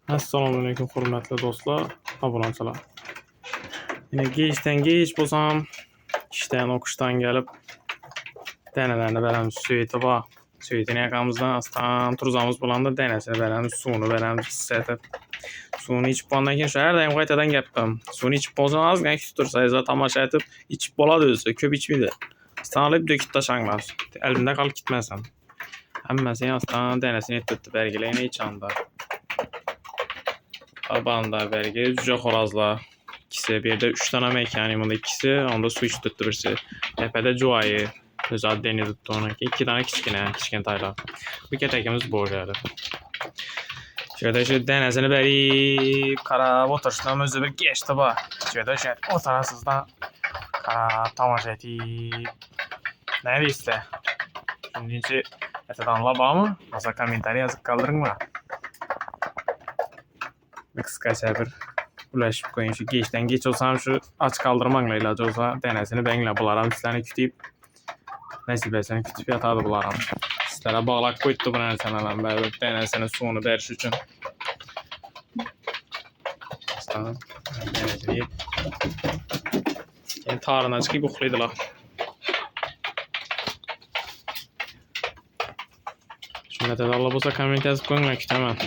Assalomu alaykum hurmatli do'stlar, obunachilar. Yine gechdan gech bo'lsam, ishdan o'qishdan kelib, danalarni beramiz, suyti bor. Suyitini yoqamizdan astan turuzamiz bo'landa danasini beramiz, suvini beramiz, isitib. Suvini ichib bo'lgandan keyin shu har doim qaytadan gapim. Suvini ichib bo'lsa, ozgina kutib tursangiz va tomosha etib, ichib bo'ladi o'zi, ko'p ichmaydi. Astan olib dökib tashanglar. Elimda qolib ketmasin. Hammasini astan danasini yetib belgilayni ichanda. Tabanda belge cüce xorazlar. İkisi bir de 3 tane mekanik bunda ikisi onda su içi tuttu birisi. Tepede cuayı. Özel deni tuttu onu. 2 tane kiçkin taylar. Bu ketekimiz bu geldi. Şöyle şu denesini verip kara oturuştan özü bir geçti bak. Şöyle şey oturasızdan kara tamaşa etip ne işte. Şimdi etadan laba mı? Masa komentari yazıp kaldırın mı? Bir kıskaça bir ulaşıp koyun şu geçten geç olsam şu aç kaldırmakla ilacı olsa denesini benimle bularım sizlerini kütüyüp nasip etseni kütüp yatağı da bularım. Sizlere bağlak koydu bu denesini ben denesinin suyunu veriş için. Tamam. Denesini yani tarına çıkıp uxlaydılar. Şuna da Allah olsa koment yazıp koyun ben kütemem.